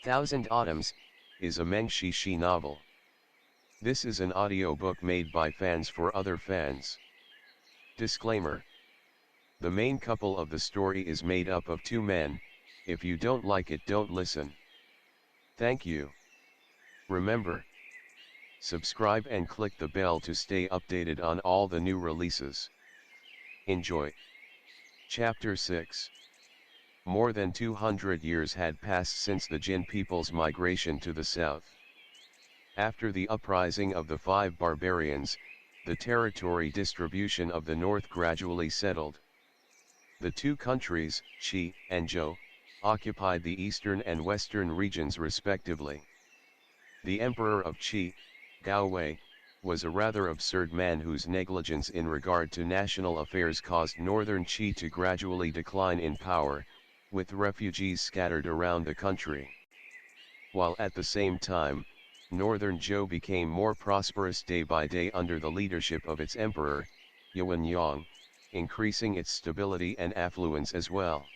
Thousand Autumns, is a Meng Xi Shi novel. This is an audiobook made by fans for other fans. Disclaimer. The main couple of the story is made up of two men. If you don't like it, don't listen. Thank you. Remember, subscribe and click the bell to stay updated on all the new releases. Enjoy. Chapter 6. More than 200 years had passed since the Jin people's migration to the south. After the uprising of the five barbarians, the territory distribution of the north gradually settled. The two countries, Qi and Zhou, occupied the eastern and western regions respectively. The emperor of Qi, Gao Wei, was a rather absurd man whose negligence in regard to national affairs caused northern Qi to gradually decline in power, with refugees scattered around the country. While at the same time, northern Zhou became more prosperous day by day under the leadership of its emperor, Yuan Yang, increasing its stability and affluence as well.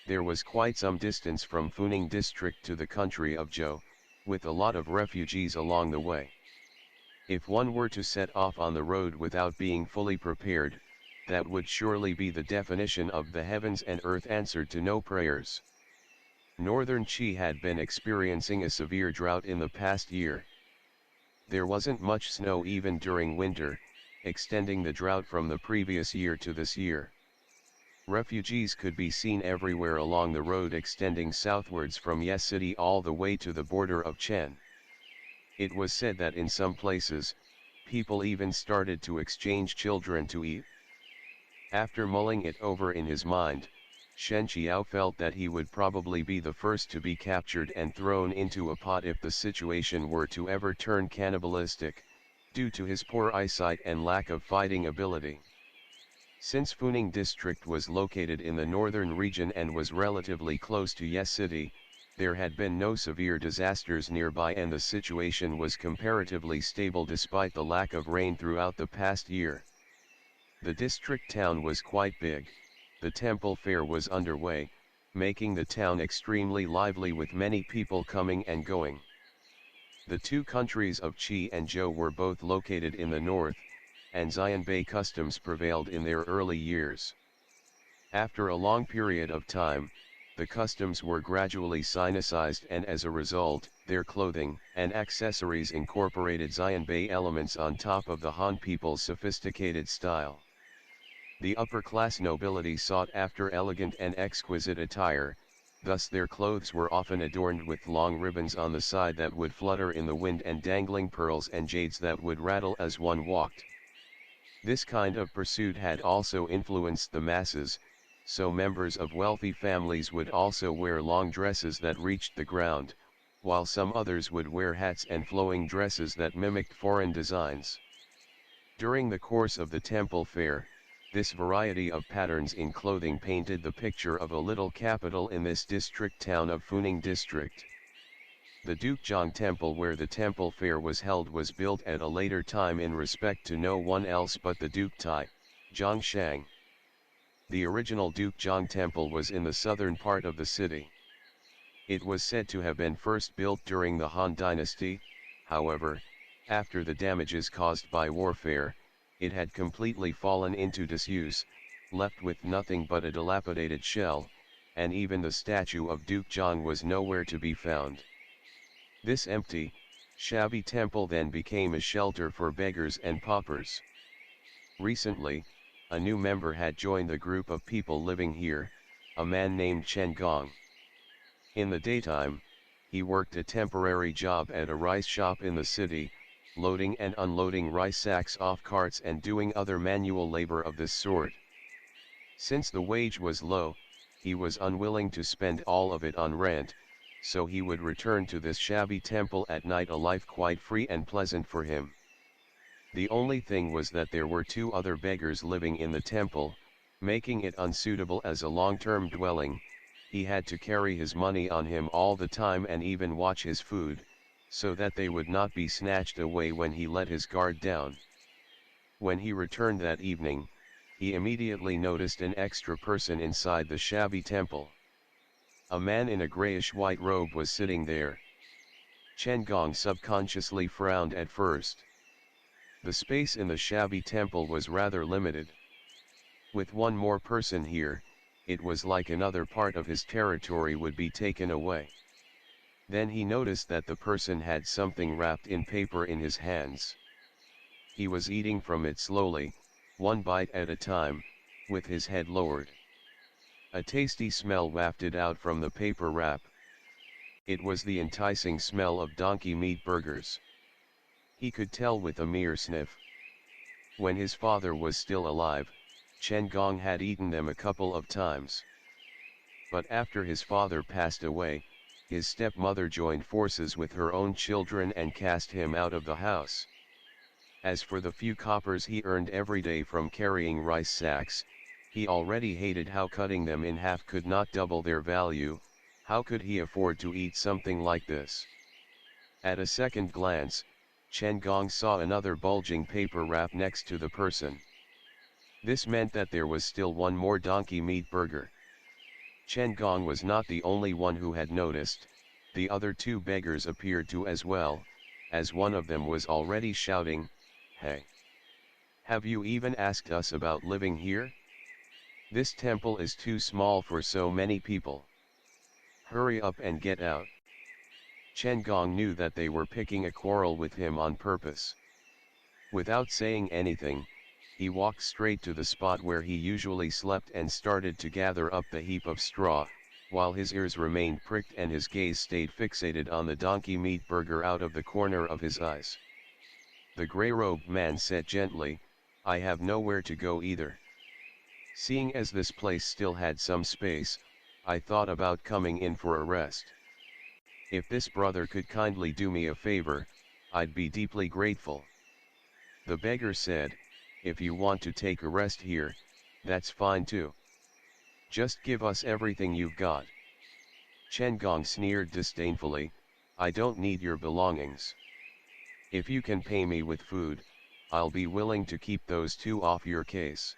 There was quite some distance from Funing district to the country of Zhou, with a lot of refugees along the way. If one were to set off on the road without being fully prepared, that would surely be the definition of the heavens and earth answered to no prayers. Northern Qi had been experiencing a severe drought in the past year. There wasn't much snow even during winter, extending the drought from the previous year to this year. Refugees could be seen everywhere along the road extending southwards from Ye City all the way to the border of Chen. It was said that in some places, people even started to exchange children to eat. After mulling it over in his mind, Shen Qiao felt that he would probably be the first to be captured and thrown into a pot if the situation were to ever turn cannibalistic, due to his poor eyesight and lack of fighting ability. Since Funing district was located in the northern region and was relatively close to Ye City, there had been no severe disasters nearby and the situation was comparatively stable despite the lack of rain throughout the past year. The district town was quite big. The temple fair was underway, making the town extremely lively with many people coming and going. The two countries of Qi and Zhou were both located in the north, and Xianbei customs prevailed in their early years. After a long period of time, the customs were gradually Sinicized and as a result, their clothing and accessories incorporated Xianbei elements on top of the Han people's sophisticated style. The upper-class nobility sought after elegant and exquisite attire, thus their clothes were often adorned with long ribbons on the side that would flutter in the wind and dangling pearls and jades that would rattle as one walked. This kind of pursuit had also influenced the masses, so members of wealthy families would also wear long dresses that reached the ground, while some others would wear hats and flowing dresses that mimicked foreign designs. During the course of the temple fair, this variety of patterns in clothing painted the picture of a little capital in this district town of Funing district. The Dukjiang temple where the temple fair was held was built at a later time in respect to no one else but the Duke Tai, Zhongshang. The original Dukjiang temple was in the southern part of the city. It was said to have been first built during the Han dynasty, however, after the damages caused by warfare, it had completely fallen into disuse, left with nothing but a dilapidated shell, and even the statue of Duke Zhang was nowhere to be found. This empty, shabby temple then became a shelter for beggars and paupers. Recently, a new member had joined the group of people living here, a man named Chen Gong. In the daytime, he worked a temporary job at a rice shop in the city, loading and unloading rice sacks off carts and doing other manual labor of this sort. Since the wage was low, he was unwilling to spend all of it on rent, so he would return to this shabby temple at night, a life quite free and pleasant for him. The only thing was that there were two other beggars living in the temple, making it unsuitable as a long-term dwelling. He had to carry his money on him all the time and even watch his food, so that they would not be snatched away when he let his guard down. When he returned that evening, he immediately noticed an extra person inside the shabby temple. A man in a grayish-white robe was sitting there. Chen Gong subconsciously frowned at first. The space in the shabby temple was rather limited. With one more person here, it was like another part of his territory would be taken away. Then he noticed that the person had something wrapped in paper in his hands. He was eating from it slowly, one bite at a time, with his head lowered. A tasty smell wafted out from the paper wrap. It was the enticing smell of donkey meat burgers. He could tell with a mere sniff. When his father was still alive, Chen Gong had eaten them a couple of times. But after his father passed away, his stepmother joined forces with her own children and cast him out of the house. As for the few coppers he earned every day from carrying rice sacks, he already hated how cutting them in half could not double their value. How could he afford to eat something like this? At a second glance, Chen Gong saw another bulging paper wrap next to the person. This meant that there was still one more donkey meat burger. Chen Gong was not the only one who had noticed, the other two beggars appeared to as well, as one of them was already shouting, "Hey! Have you even asked us about living here? This temple is too small for so many people. Hurry up and get out." Chen Gong knew that they were picking a quarrel with him on purpose. Without saying anything, he walked straight to the spot where he usually slept and started to gather up the heap of straw, while his ears remained pricked and his gaze stayed fixated on the donkey meat burger out of the corner of his eyes. The gray-robed man said gently, "I have nowhere to go either. Seeing as this place still had some space, I thought about coming in for a rest. If this brother could kindly do me a favor, I'd be deeply grateful." The beggar said, "If you want to take a rest here, that's fine too. Just give us everything you've got." Chen Gong sneered disdainfully, "I don't need your belongings. If you can pay me with food, I'll be willing to keep those two off your case."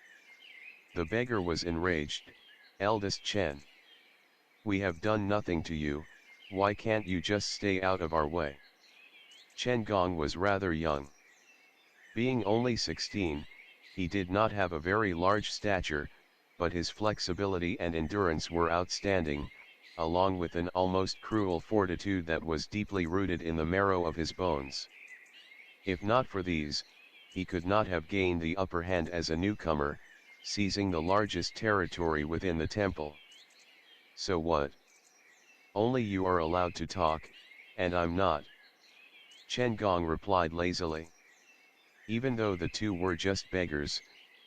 The beggar was enraged, "Eldest Chen, we have done nothing to you, why can't you just stay out of our way?" Chen Gong was rather young. Being only 16, he did not have a very large stature, but his flexibility and endurance were outstanding, along with an almost cruel fortitude that was deeply rooted in the marrow of his bones. If not for these, he could not have gained the upper hand as a newcomer, seizing the largest territory within the temple. "So what? Only you are allowed to talk, and I'm not," Chen Gong replied lazily. Even though the two were just beggars,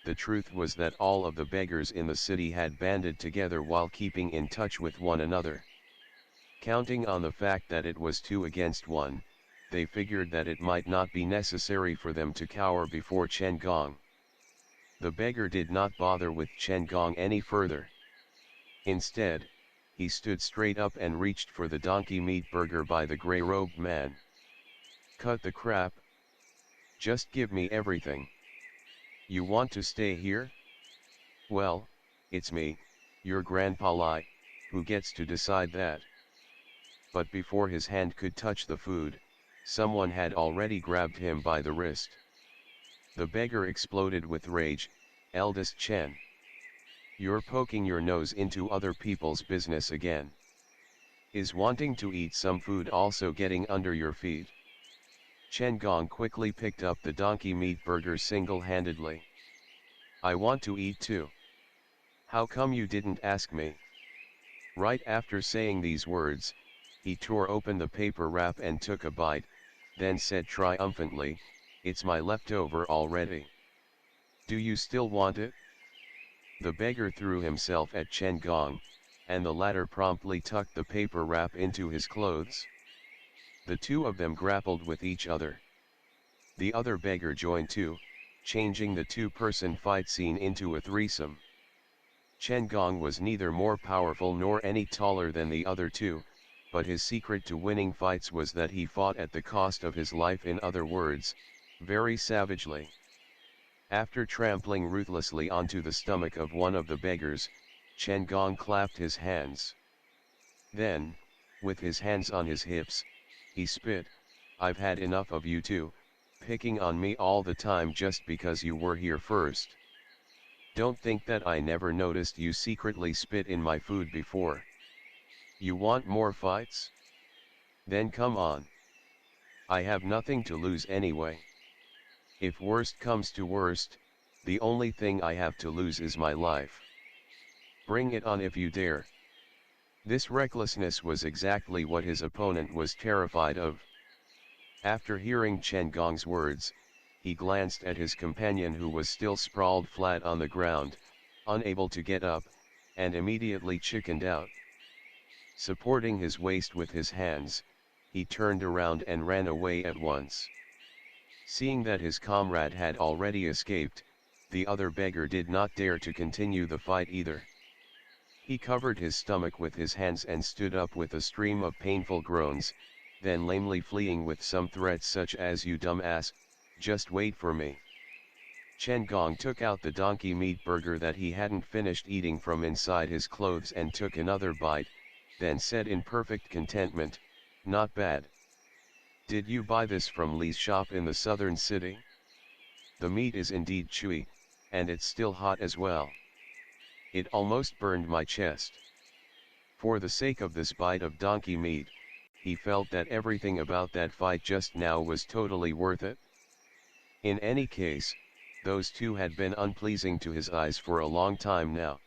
the truth was that all of the beggars in the city had banded together while keeping in touch with one another. Counting on the fact that it was 2 against 1, they figured that it might not be necessary for them to cower before Chen Gong. The beggar did not bother with Chen Gong any further. Instead, he stood straight up and reached for the donkey meat burger by the gray-robed man. "Cut the crap. Just give me everything. You want to stay here? Well, it's me, your Grandpa Lai, who gets to decide that." But before his hand could touch the food, someone had already grabbed him by the wrist. The beggar exploded with rage, "Eldest Chen, you're poking your nose into other people's business again. Is wanting to eat some food also getting under your feet?" Chen Gong quickly picked up the donkey meat burger single-handedly. "I want to eat too. How come you didn't ask me?" Right after saying these words, he tore open the paper wrap and took a bite, then said triumphantly, "It's my leftover already. Do you still want it?" The beggar threw himself at Chen Gong, and the latter promptly tucked the paper wrap into his clothes. The two of them grappled with each other. The other beggar joined too, changing the two-person fight scene into a threesome. Chen Gong was neither more powerful nor any taller than the other two, but his secret to winning fights was that he fought at the cost of his life, in other words, very savagely. After trampling ruthlessly onto the stomach of one of the beggars, Chen Gong clapped his hands. Then, with his hands on his hips, he spit, "I've had enough of you two, picking on me all the time just because you were here first. Don't think that I never noticed you secretly spit in my food before. You want more fights? Then come on. I have nothing to lose anyway. If worst comes to worst, the only thing I have to lose is my life. Bring it on if you dare." This recklessness was exactly what his opponent was terrified of. After hearing Chen Gong's words, he glanced at his companion who was still sprawled flat on the ground, unable to get up, and immediately chickened out. Supporting his waist with his hands, he turned around and ran away at once. Seeing that his comrade had already escaped, the other beggar did not dare to continue the fight either. He covered his stomach with his hands and stood up with a stream of painful groans, then lamely fleeing with some threats such as, "You dumb ass, just wait for me." Chen Gong took out the donkey meat burger that he hadn't finished eating from inside his clothes and took another bite, then said in perfect contentment, "Not bad. Did you buy this from Li's shop in the southern city? The meat is indeed chewy, and it's still hot as well. It almost burned my chest." For the sake of this bite of donkey meat, he felt that everything about that fight just now was totally worth it. In any case, those two had been unpleasing to his eyes for a long time now.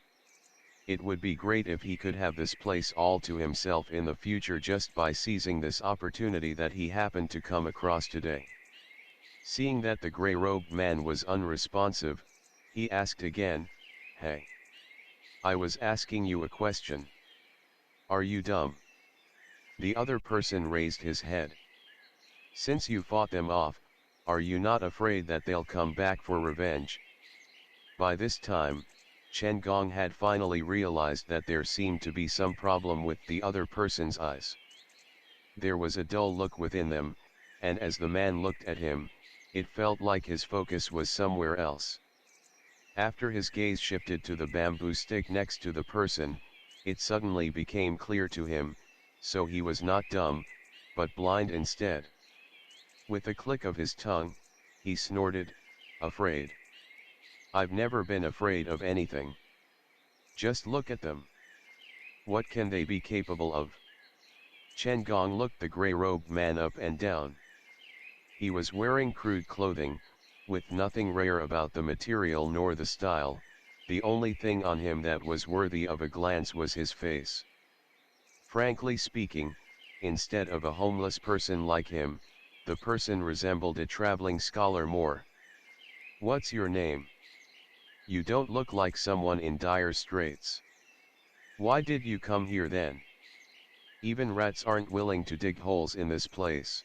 It would be great if he could have this place all to himself in the future just by seizing this opportunity that he happened to come across today. Seeing that the gray-robed man was unresponsive, he asked again, "Hey. I was asking you a question. Are you dumb?" The other person raised his head. "Since you fought them off, are you not afraid that they'll come back for revenge?" By this time, Chen Gong had finally realized that there seemed to be some problem with the other person's eyes. There was a dull look within them, and as the man looked at him, it felt like his focus was somewhere else. After his gaze shifted to the bamboo stick next to the person, it suddenly became clear to him, so he was not dumb, but blind instead. With a click of his tongue, he snorted, "Afraid? I've never been afraid of anything. Just look at them. What can they be capable of?" Chen Gong looked the gray-robed man up and down. He was wearing crude clothing, with nothing rare about the material nor the style. The only thing on him that was worthy of a glance was his face. Frankly speaking, instead of a homeless person like him, the person resembled a traveling scholar more. "What's your name? You don't look like someone in dire straits. Why did you come here then? Even rats aren't willing to dig holes in this place."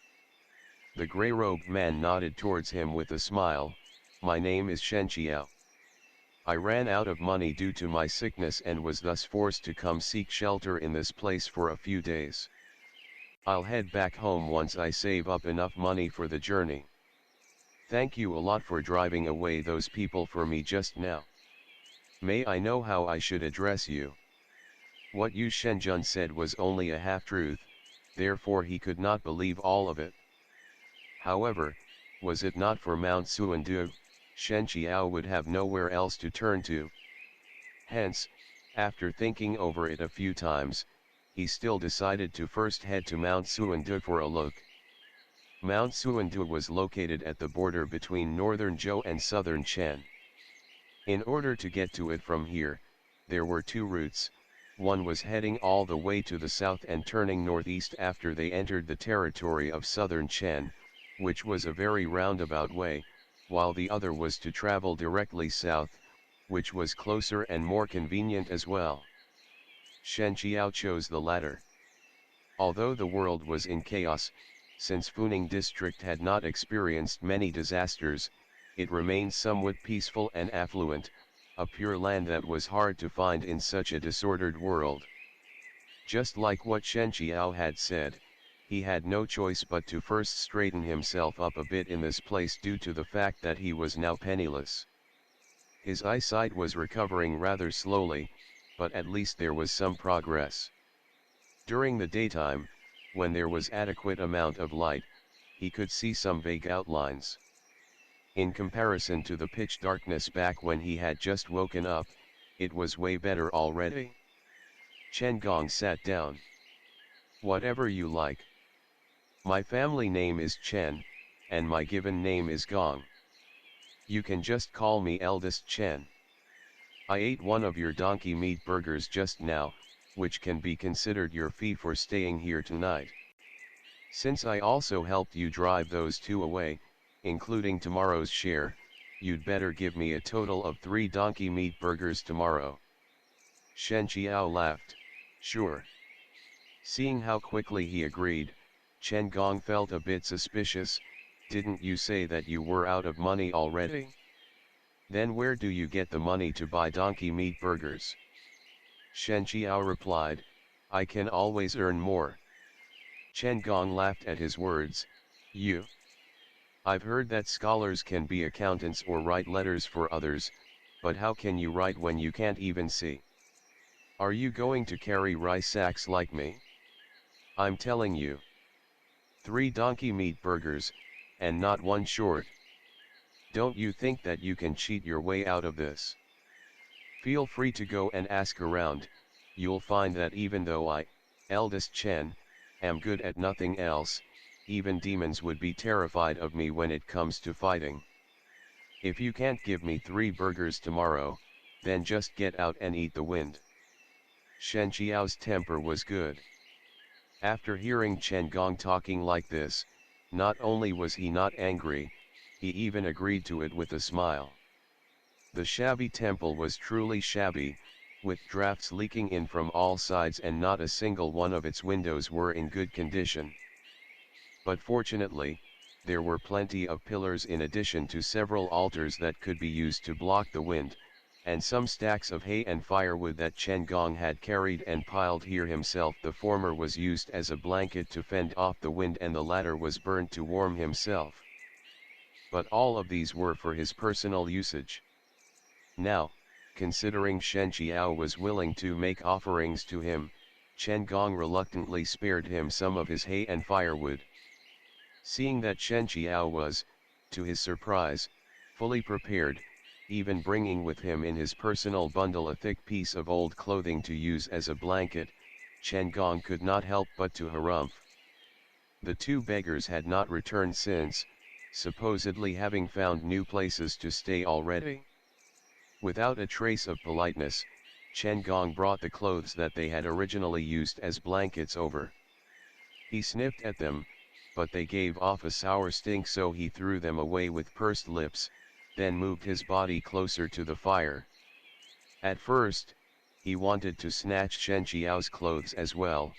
The gray-robed man nodded towards him with a smile, "My name is Shen Qiao. I ran out of money due to my sickness and was thus forced to come seek shelter in this place for a few days. I'll head back home once I save up enough money for the journey. Thank you a lot for driving away those people for me just now. May I know how I should address you?" What Yu Shenjun said was only a half-truth, therefore he could not believe all of it. However, was it not for Mount Xuandu, Shen Qiao would have nowhere else to turn to. Hence, after thinking over it a few times, he still decided to first head to Mount Xuandu for a look. Mount Xuandu was located at the border between northern Zhou and southern Chen. In order to get to it from here, there were two routes. One was heading all the way to the south and turning northeast after they entered the territory of southern Chen, which was a very roundabout way, while the other was to travel directly south, which was closer and more convenient as well. Shen Qiao chose the latter. Although the world was in chaos, since Funing district had not experienced many disasters, it remained somewhat peaceful and affluent, a pure land that was hard to find in such a disordered world. Just like what Shen Qiao had said, he had no choice but to first straighten himself up a bit in this place due to the fact that he was now penniless. His eyesight was recovering rather slowly, but at least there was some progress. During the daytime, when there was adequate amount of light, he could see some vague outlines. In comparison to the pitch darkness back when he had just woken up, it was way better already. Chen Gong sat down. Whatever you like. My family name is Chen, and my given name is Gong. You can just call me eldest Chen. I ate one of your donkey meat burgers just now, which can be considered your fee for staying here tonight. Since I also helped you drive those two away, including tomorrow's share, you'd better give me a total of 3 donkey meat burgers tomorrow. Shen Qiao laughed. Sure. Seeing how quickly he agreed, Chen Gong felt a bit suspicious. Didn't you say that you were out of money already? Then where do you get the money to buy donkey meat burgers? Shen Qiao replied, I can always earn more. Chen Gong laughed at his words. You? I've heard that scholars can be accountants or write letters for others, but how can you write when you can't even see? Are you going to carry rice sacks like me? I'm telling you. 3 donkey meat burgers, and not one short. Don't you think that you can cheat your way out of this? Feel free to go and ask around. You'll find that even though I, eldest Chen, am good at nothing else, even demons would be terrified of me when it comes to fighting. If you can't give me 3 burgers tomorrow, then just get out and eat the wind. Shen Qiao's temper was good. After hearing Chen Gong talking like this, not only was he not angry, he even agreed to it with a smile. The shabby temple was truly shabby, with drafts leaking in from all sides and not a single one of its windows were in good condition. But fortunately, there were plenty of pillars in addition to several altars that could be used to block the wind, and some stacks of hay and firewood that Chen Gong had carried and piled here himself. The former was used as a blanket to fend off the wind and the latter was burned to warm himself. But all of these were for his personal usage. Now, considering Shen Qiao was willing to make offerings to him, Chen Gong reluctantly spared him some of his hay and firewood. Seeing that Shen Qiao was, to his surprise, fully prepared, even bringing with him in his personal bundle a thick piece of old clothing to use as a blanket, Chen Gong could not help but to harumph. The 2 beggars had not returned since, supposedly having found new places to stay already. Without a trace of politeness, Chen Gong brought the clothes that they had originally used as blankets over. He sniffed at them, but they gave off a sour stink, so he threw them away with pursed lips, then moved his body closer to the fire. At first, he wanted to snatch Shen Qiao's clothes as well,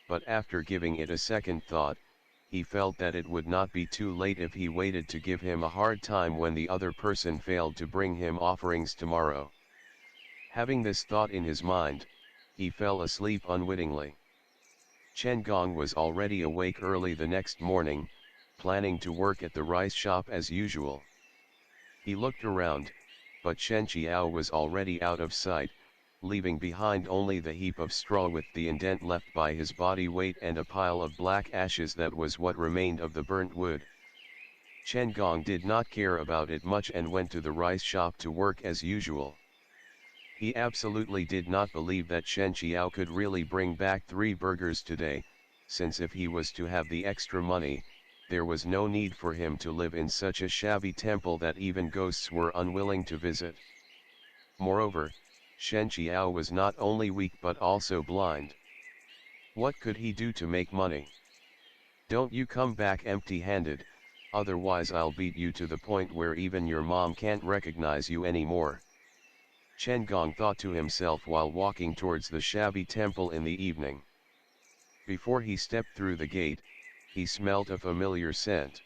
but after giving it a second thought, he felt that it would not be too late if he waited to give him a hard time when the other person failed to bring him offerings tomorrow. Having this thought in his mind, he fell asleep unwittingly. Chen Gong was already awake early the next morning, planning to work at the rice shop as usual. He looked around, but Shen Qiao was already out of sight, leaving behind only the heap of straw with the indent left by his body weight and a pile of black ashes that was what remained of the burnt wood. Chen Gong did not care about it much and went to the rice shop to work as usual. He absolutely did not believe that Shen Qiao could really bring back 3 burgers today, since if he was to have the extra money, there was no need for him to live in such a shabby temple that even ghosts were unwilling to visit. Moreover, Shen Qiao was not only weak but also blind. What could he do to make money? Don't you come back empty-handed, otherwise I'll beat you to the point where even your mom can't recognize you anymore. Chen Gong thought to himself while walking towards the shabby temple in the evening. Before he stepped through the gate, he smelt a familiar scent.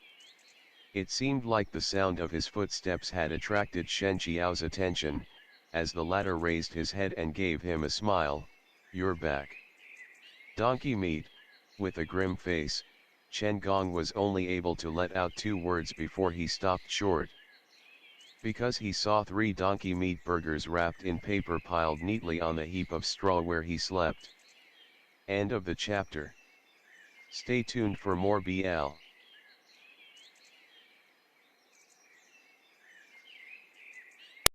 It seemed like the sound of his footsteps had attracted Shen Qiao's attention, as the latter raised his head and gave him a smile. You're back. Donkey meat. With a grim face, Chen Gong was only able to let out 2 words before he stopped short. Because he saw 3 donkey meat burgers wrapped in paper piled neatly on the heap of straw where he slept. End of the chapter. Stay tuned for more BL.